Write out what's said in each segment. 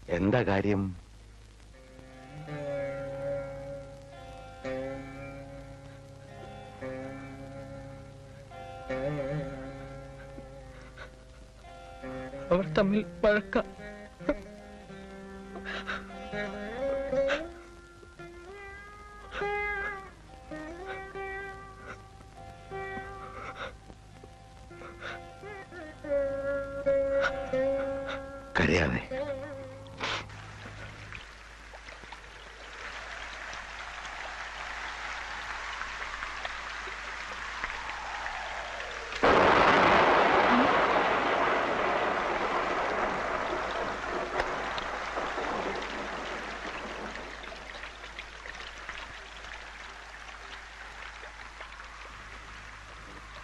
എന്താ കാര്യം? അവർ തമ്മിൽ വഴക്ക. കരയാതെ.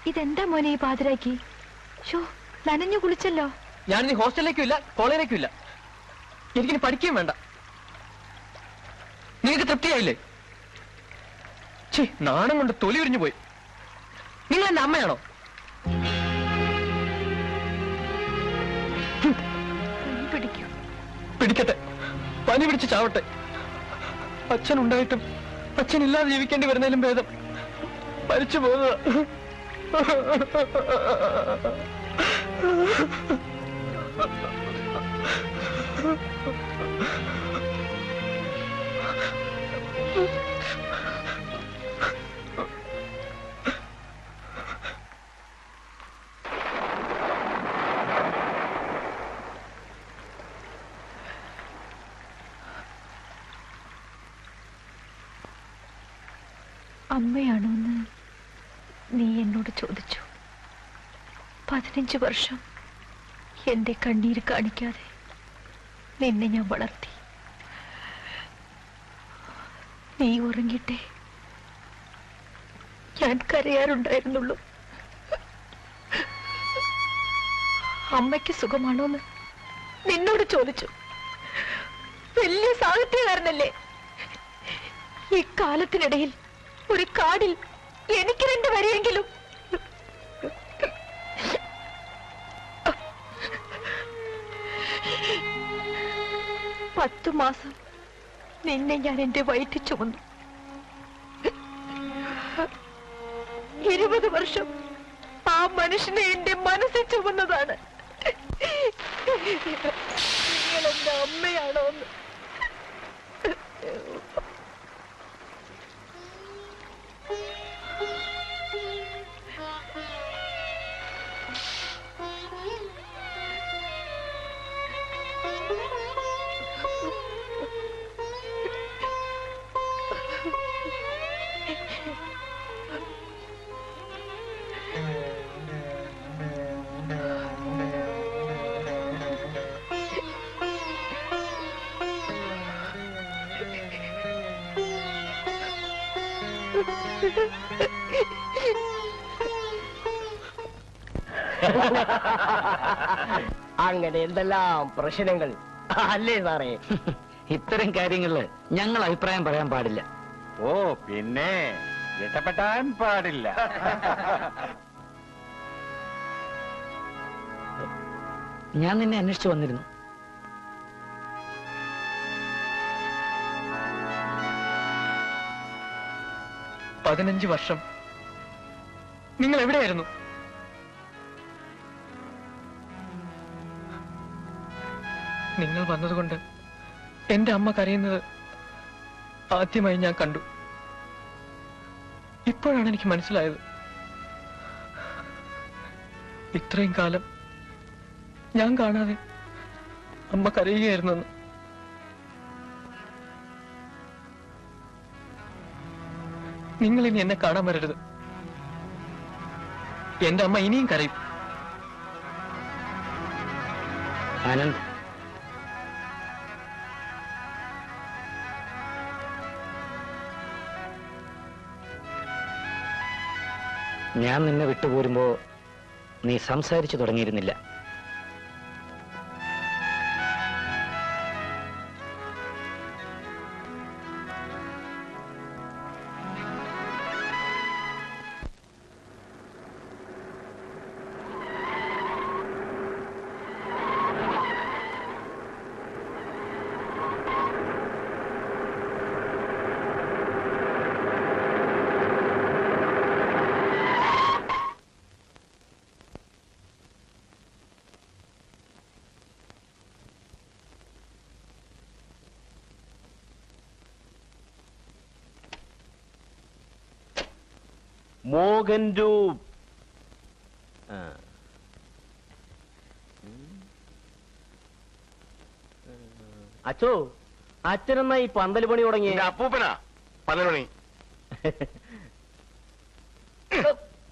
ഇതെന്താ മോനെ ഈ പാതിരാക്കി? ഷോ, നനഞ്ഞു കുളിച്ചല്ലോ. ഞാനിനി ഹോസ്റ്റലിലേക്കും ഇല്ല, കോളേജിലേക്കും ഇല്ല. എനിക്കിനി പഠിക്കുകയും വേണ്ട. നിങ്ങൾക്ക് തൃപ്തിയായില്ലേ? നാണം കൊണ്ട് തൊലി ഉരിഞ്ഞു പോയി. നിങ്ങൾ എന്റെ അമ്മയാണോ? പിടിക്കട്ടെ, പനി പിടിച്ച് ചാവട്ടെ. അച്ഛനുണ്ടായിട്ടും അച്ഛനില്ലാതെ ജീവിക്കേണ്ടി വരുന്നതിലും ഭേദം മരിച്ചു പോകുന്നത്. അമ്മയാണോന്ന് നീ എന്നോട് ചോദിച്ചു. 15 വർഷം എന്റെ കണ്ണീര് കാണിക്കാതെ നിന്നെ ഞാൻ വളർത്തി. നീ ഉറങ്ങിട്ടെ ഞാൻ കരയാറുണ്ടായിരുന്നുള്ളൂ. അമ്മയ്ക്ക് സുഖമാണോന്ന് നിന്നോട് ചോദിച്ചു. വലിയ സാഹിത്യകാരനല്ലേ? ഈ കാലത്തിനിടയിൽ ഒരു കാടിൽ എനിക്ക് 2 വരെയെങ്കിലും. പത്ത് മാസം നിന്നെ ഞാൻ എന്റെ വയറ്റിൽ ചുമന്നു. 20 വർഷം ആ മനുഷ്യനെ എന്റെ മനസ്സിൽ ചുമന്നതാണ്. നിങ്ങൾ എന്റെ അമ്മയാണോ? അങ്ങനെ എന്തെല്ലാം പ്രശ്നങ്ങൾ അല്ലേ സാറേ? ഇത്തരം കാര്യങ്ങളില് ഞങ്ങൾ അഭിപ്രായം പറയാൻ പാടില്ല. ഓ പിന്നെ ഇഷ്ടപ്പെട്ടാൻ പാടില്ല. ഞാൻ നിന്നെ അന്വേഷിച്ചു വന്നിരുന്നു. പതിനഞ്ച് വർഷം നിങ്ങൾ എവിടെയായിരുന്നു? നിങ്ങൾ വന്നതുകൊണ്ട് എന്റെ അമ്മ കരയുന്നത് ആദ്യമായി ഞാൻ കണ്ടു. ഇപ്പോഴാണ് എനിക്ക് മനസ്സിലായത് ഇത്രയും കാലം ഞാൻ കാണാതെ അമ്മ കരയുകയായിരുന്നെന്ന്. നിങ്ങൾ ഇനി എന്നെ കാണാൻ വരരുത്. എന്റെ അമ്മ ഇനിയും കരയും. ആനന്ദ്, ഞാൻ നിന്നെ വിട്ടുപോരുമ്പോ നീ സംസാരിച്ചു തുടങ്ങിയിരുന്നില്ല. മോഹൻ രൂപ്. അച്ചോ, അച്ഛനെന്നാ ഈ പന്തൽ പണി തുടങ്ങി? അപ്പൂപ്പനാ പന്ത്രമണി.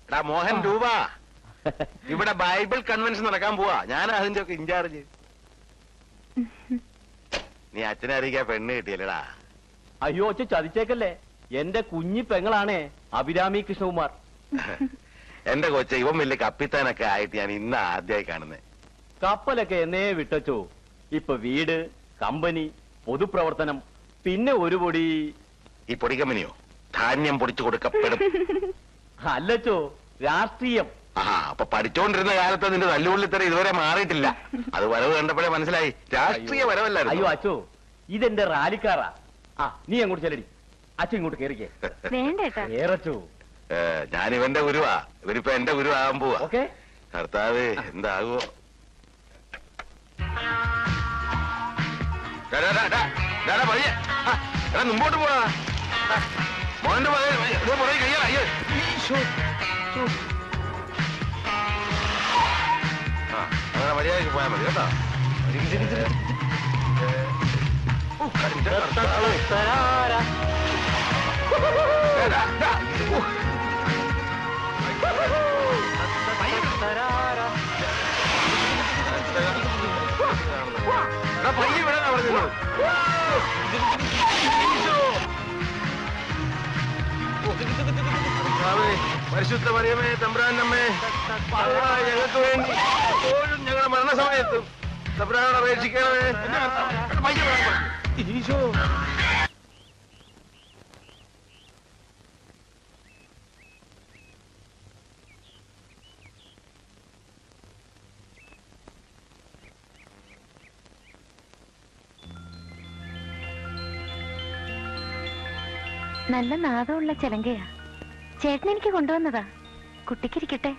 എടാ മോഹൻ രൂപ, ഇവിടെ ബൈബിൾ കൺവെൻഷൻ നടക്കാൻ പോവാ. ഞാൻ അതിന്റെ ഒക്കെ ഇൻചാർജ്. നീ അച്ഛനെ അറിയിക്കാൻ പെണ്ണ് കിട്ടിയല്ലടാ. അയ്യോ അച്ഛൻ ചതിച്ചേക്കല്ലേ, എന്റെ കുഞ്ഞി പെങ്ങളാണേ അഭിരാമി കൃഷ്ണകുമാർ. എന്റെ കൊച്ച, ഇവൻ വലിയ കപ്പിത്താനൊക്കെ ആയിട്ട് ഞാൻ ഇന്ന് ആദ്യമായി കാണുന്നേ. കപ്പലൊക്കെ എന്നേ വിട്ടച്ചോ. ഇപ്പൊ വീട്, കമ്പനി, പൊതുപ്രവർത്തനം, പിന്നെ ഒരു പൊടി. ഈ പൊടിക്കമ്പനിയോ? ധാന്യം പൊടിച്ചു കൊടുക്കപ്പെടും. അല്ലച്ചോ, രാഷ്ട്രീയം. അപ്പൊ പഠിച്ചോണ്ടിരുന്ന കാലത്ത് നിന്റെ തല്ലുകൊള്ളിത്തര ഇതുവരെ മാറിയിട്ടില്ല. അത് വരവ് കണ്ടപ്പോഴേ മനസ്സിലായി രാഷ്ട്രീയ വരവല്ലായിരുന്നു. അയ്യോ അച്ചോ, ഇതെന്റെ റാലിക്കാറാ. നീ അങ്ങോട്ട് ചെല്ലടി, അച്ഛൻ ഇങ്ങോട്ട് കേറിക്കേ. വേണ്ടേട്ടാ. കേറച്ചോ. ഞാൻ ഇവന്റെ ഗുരുവാ, ഇവരിപ്പോ എന്റെ ഗുരു ആകാൻ പോവാ. ഓക്കെ. കർത്താവ് എന്താകുവോ. മുമ്പോട്ട് പോവാ. മോന്റെ കയ്യാ. അങ്ങനെ മര്യാദക്ക് പോയാൽ മതി കേട്ടോ. പയ്യെ വിടാനാ പറഞ്ഞു. പരിശുദ്ധ മറിയമേ, തമ്പുരാനമ്മേ, ഞങ്ങൾക്ക് വേണ്ടി എപ്പോഴും ഞങ്ങളുടെ മരണസമയത്തും തമ്പുരാനോട് അപേക്ഷിക്കണമേ. ഈശോ. നല്ല നാദമുള്ള ചെലങ്കയാ. ചേട്ടൻ എനിക്ക് കൊണ്ടുവന്നതാ. കുട്ടിക്കിരിക്കട്ടെ.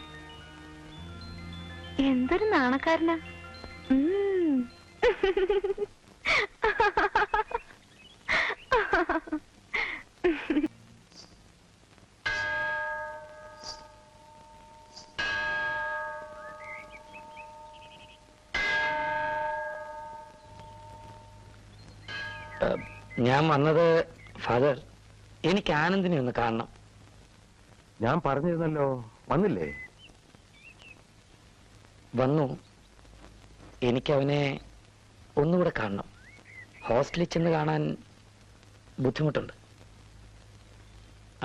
എന്തൊരു നാണക്കാരനാ. ഞാൻ വന്നത് ഫാദർ, എനിക്ക് ആനന്ദിനെ ഒന്ന് കാണണം. ഞാൻ പറഞ്ഞിരുന്നല്ലോ, വന്നില്ലേ? വന്നു. എനിക്കവനെ ഒന്നുകൂടെ കാണണം. ഹോസ്റ്റലിൽ ചെന്ന് കാണാൻ ബുദ്ധിമുട്ടുണ്ട്.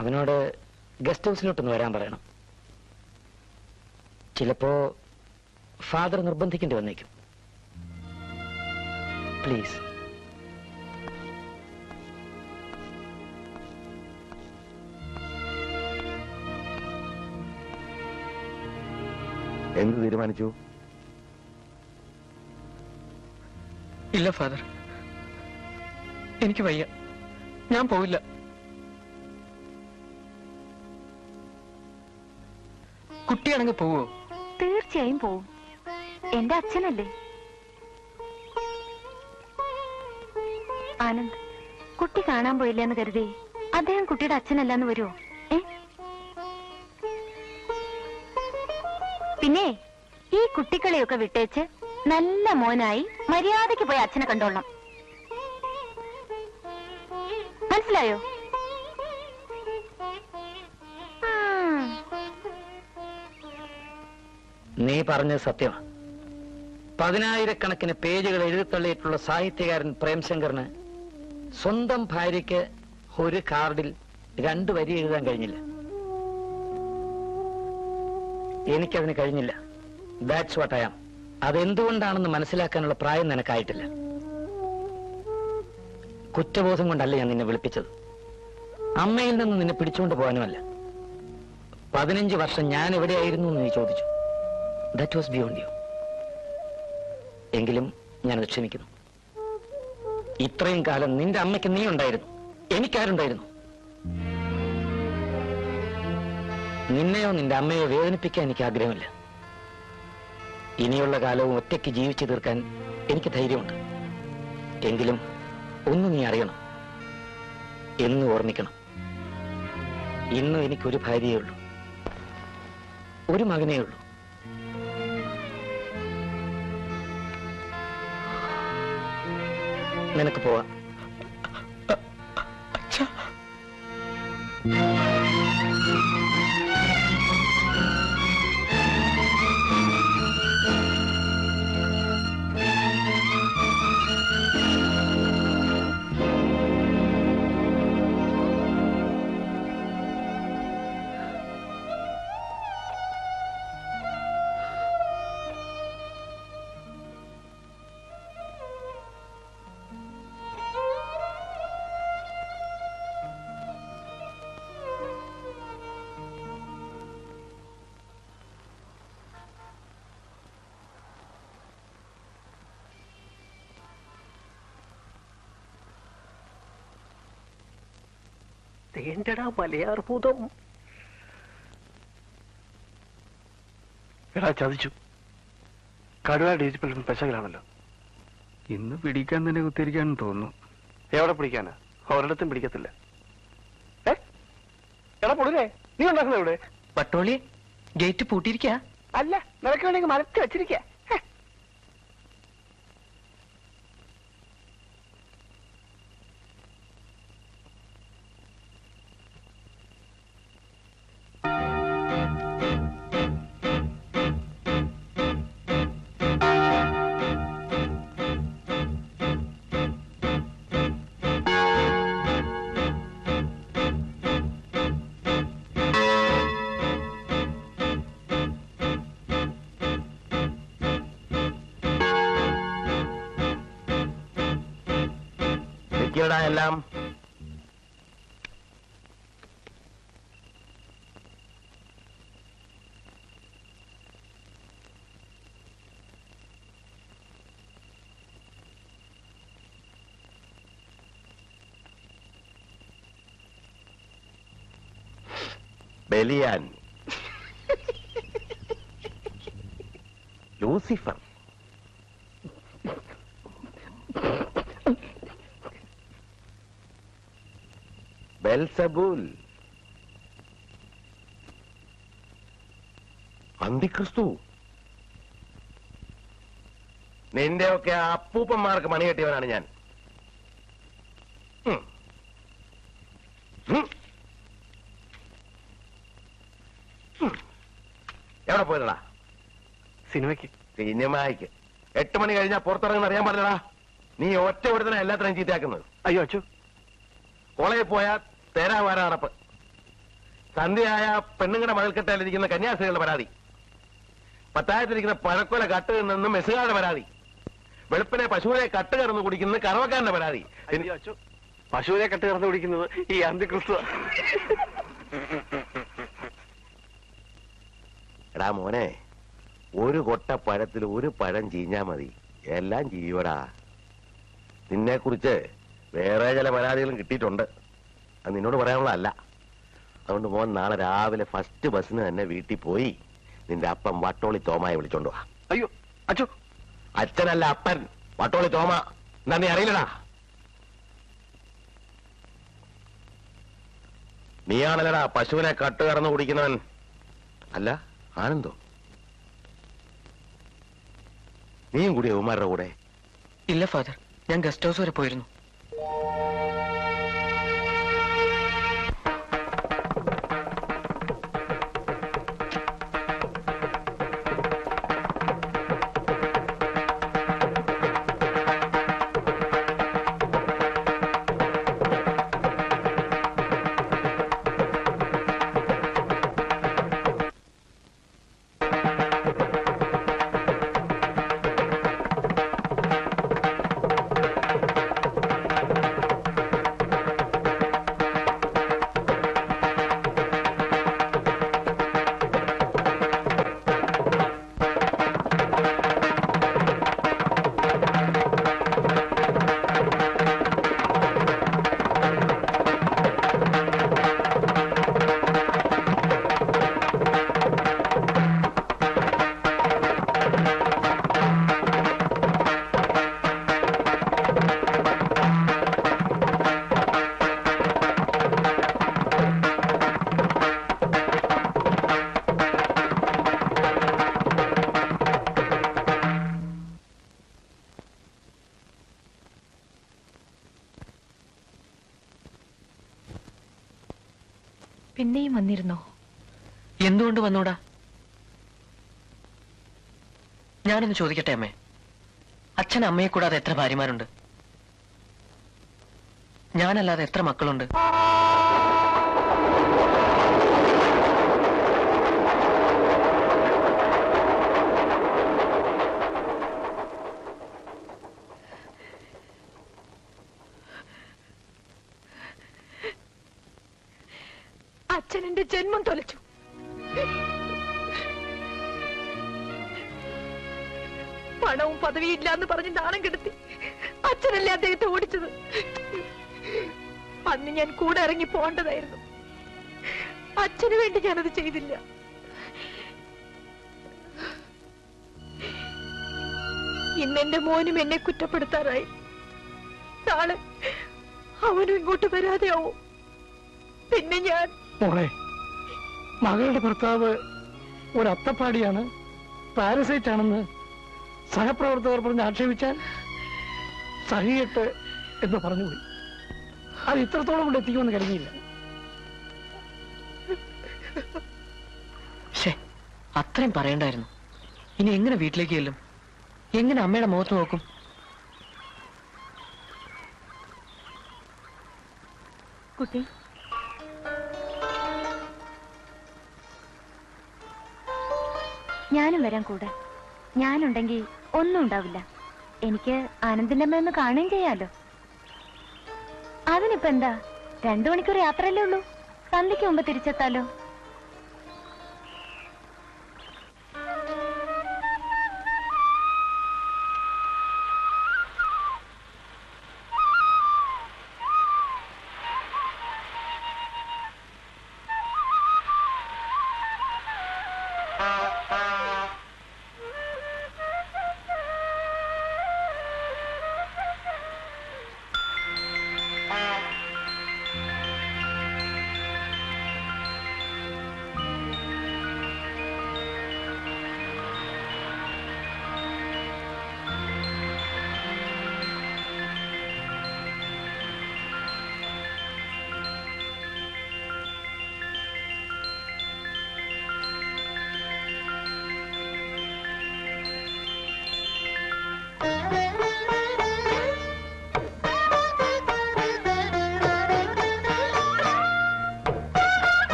അവനോട് ഗസ്റ്റ് ഹൗസിലോട്ടൊന്ന് വരാൻ പറയണം. ചിലപ്പോ ഫാദർ നിർബന്ധിക്കേണ്ടി വന്നേക്കും. പ്ലീസ്. എന്ത് തീരുമാനിച്ചു? ഇല്ല ഫാദർ, എനിക്ക് വയ്യ. ഞാൻ പോവില്ല. കുട്ടിയാണെങ്കിൽ പോവോ? തീർച്ചയായും പോവും. എന്റെ അച്ഛനല്ലേ. ആനന്ദ്, കുട്ടി കാണാൻ പോയില്ലെന്ന് കരുതി അദ്ദേഹം കുട്ടിയുടെ അച്ഛനല്ലാന്ന് വരുമോ? പിന്നെ ഈ കുട്ടികളെയൊക്കെ വിട്ടേച്ച് നല്ല മോനായി മര്യാദയ്ക്ക് പോയി അച്ഛനെ കണ്ടോളണം. മനസ്സിലായോ? നീ പറഞ്ഞത് സത്യമാണ്. 10,000-കണക്കിന് പേജുകൾ എഴുതിത്തള്ളിയിട്ടുള്ള സാഹിത്യകാരൻ പ്രേംശങ്കറിന് സ്വന്തം ഭാര്യയ്ക്ക് ഒരു കാർഡിൽ 2 വരി എഴുതാൻ കഴിഞ്ഞില്ല. എനിക്കതിന് കഴിഞ്ഞില്ല. That's what I am. അതെന്തുകൊണ്ടാണെന്ന് മനസ്സിലാക്കാനുള്ള പ്രായം നിനക്കായിട്ടില്ല. കുറ്റബോധം കൊണ്ടല്ല ഞാൻ നിന്നെ വിളിപ്പിച്ചത്. അമ്മയിൽ നിന്ന് നിന്നെ പിടിച്ചുകൊണ്ട് പോകാനുമല്ല. 15 വർഷം ഞാൻ എവിടെയായിരുന്നു എന്ന് നീ ചോദിച്ചു. That was beyond you. എങ്കിലും ഞാനത് ക്ഷമിക്കുന്നു. ഇത്രയും കാലം നിന്റെ അമ്മയ്ക്ക് നീ ഉണ്ടായിരുന്നു, എനിക്കാരുണ്ടായിരുന്നു? നിന്നെയോ നിന്റെ അമ്മയോ വേദനിപ്പിക്കാൻ എനിക്ക് ആഗ്രഹമില്ല. ഇനിയുള്ള കാലവും ഒറ്റയ്ക്ക് ജീവിച്ചു തീർക്കാൻ എനിക്ക് ധൈര്യമുണ്ട്. എങ്കിലും ഒന്ന് നീ അറിയണം, എന്ന് ഓർമ്മിക്കണം. ഇന്നും എനിക്കൊരു ഭാര്യയേ ഉള്ളൂ. ഒരു മകനേ ഉള്ളൂ. നിനക്ക് പോവാം. തേണ്ടടാ മലയാർഭൂതം. എടാ ചതിച്ചു. കടുവ ഡിജിറ്റൽ പെശകലാണല്ലോ. ഇന്ന് പിടിക്കാൻ തന്നെ കുത്തിരിക്കാന്ന് തോന്നുന്നു. എവിടെ പിടിക്കാനാ? ഒരിടത്തും പിടിക്കത്തില്ല. എടാ പൊടുന്നേ, നീ ഉണ്ടാക്കുന്ന എവിടെ? പട്ടോളി ഗേറ്റ് പൂട്ടിയിരിക്ക. അല്ല, നിനക്ക് വേണമെങ്കിൽ മരത്തി വെച്ചിരിക്ക. എല്ലാം ബലിയാൻ, ലൂസിഫർ, ബെൽസബൂൽ, അന്തിക്രിസ്തു. നിന്റെയൊക്കെ അപ്പൂപ്പന്മാർക്ക് മണി കെട്ടിയവനാണ് ഞാൻ. എവിടെ പോയടാ? സിനിമയ്ക്ക്. സിനിമയ്ക്ക് 8 മണി കഴിഞ്ഞാൽ പുറത്തിറങ്ങുന്ന അറിയാൻ പാടില്ലടാ. നീ ഒറ്റ ഒരുത്തനെ എല്ലാത്തിനും ചീത്തയാക്കുന്നത്. അയ്യോ അച്ചു, കോളേജിൽ പോയാൽ തേരാവാര നടപ്പ്. സന്ധ്യയായ പെണ്ണുങ്ങളുടെ മകൾക്കെട്ടാലിരിക്കുന്ന കന്യാസ്ത്രീകളുടെ പരാതി. പത്തായത്തിരിക്കുന്ന പഴക്കൊല കട്ട് നിന്ന് മെസ്സുകാരുടെ പരാതി. വെളുപ്പിനെ പശുവിനെ കട്ട് കറന്ന് കുടിക്കുന്നത് കറവക്കാരന്റെ പരാതി. പശുവിനെ കട്ട് കറന്ന് കുടിക്കുന്നത് ഈ അന്തിക്രിസ്തു. എടാ മോനെ, ഒരു കൊട്ട പഴത്തിൽ ഒരു പഴം ചീഞ്ഞാ മതി, എല്ലാം ചീയോടാ. നിന്നെ കുറിച്ച് വേറെ ചില പരാതികളും കിട്ടിയിട്ടുണ്ട്. അത് നിന്നോട് പറയാനുള്ളതല്ല. അതുകൊണ്ട് മോൻ നാളെ രാവിലെ ഫസ്റ്റ് ബസ്സിന് തന്നെ വീട്ടിൽ പോയി നിന്റെ അപ്പൻ വട്ടോളി തോമയെ വിളിച്ചോണ്ട് വാ. അയ്യോ അച്ചു. അച്ഛനല്ല അപ്പൻ, വട്ടോളി തോമ. എന്താ നീ അറിയില്ലടാ? നീയാണല്ലടാ പശുവിനെ കട്ട് കറന്ന് കുടിക്കുന്നവൻ. അല്ല ആനന്ദോ, നീയും കൂടി യവന്മാരുടെ കൂടെ? ഇല്ല ഫാദർ, ഞാൻ ഗസ്റ്റ് ഹൗസ് വരെ പോയിരുന്നു. പിന്നെയും വന്നിരുന്നോ? എന്തുകൊണ്ട് വന്നൂടാ? ഞാനൊന്ന് ചോദിക്കട്ടെ അമ്മേ, അച്ഛൻ അമ്മയെ കൂടാതെ എത്ര ഭാര്യമാരുണ്ട്? ഞാനല്ലാതെ എത്ര മക്കളുണ്ട്? അച്ഛൻ എന്റെ ജന്മം തൊലച്ചു. പണവും പദവിയും ഇല്ലാന്ന് പറഞ്ഞ് നാണം കെടുത്തി അച്ഛനല്ലേ അദ്ദേഹത്തെ ഓടിച്ചത്. അന്ന് ഞാൻ കൂടെ ഇറങ്ങി പോകേണ്ടതായിരുന്നു. അച്ഛന് വേണ്ടി ഞാനത് ചെയ്തില്ല. ഇന്നെന്റെ മോനും എന്നെ കുറ്റപ്പെടുത്താറായി. നാളെ അവനും ഇങ്ങോട്ട് വരാതെയാവും. പിന്നെ ഞാൻ മോളെ, മകളുടെ ഭർത്താവ് ഒരു അത്തപ്പാടിയാണ്, പാരസൈറ്റ് ആണെന്ന് സഹപ്രവർത്തകർ പറഞ്ഞ് ആക്ഷേപിച്ചാൽ സഹിയിട്ട് എന്ന് പറഞ്ഞുപോയി. അത് ഇത്രത്തോളം കൊണ്ട് എത്തിക്കുമെന്ന് കരുതിയില്ല. അത്രയും പറയണ്ടായിരുന്നു. ഇനി എങ്ങനെ വീട്ടിലേക്ക് ചെല്ലും? എങ്ങനെ അമ്മയുടെ മുഖത്ത് നോക്കും? കുട്ടി, ഞാനും വരാൻ കൂടെ. ഞാനുണ്ടെങ്കിൽ ഒന്നും ഉണ്ടാവില്ല. എനിക്ക് ആനന്ദിന്റെ അമ്മ ഒന്ന് കാണുകയും ചെയ്യാലോ. അതിനിപ്പോ എന്താ, 2 മണിക്കൂർ യാത്രയല്ലേ ഉള്ളൂ. സന്ധ്യയ്ക്ക് മുമ്പ് തിരിച്ചെത്താലോ.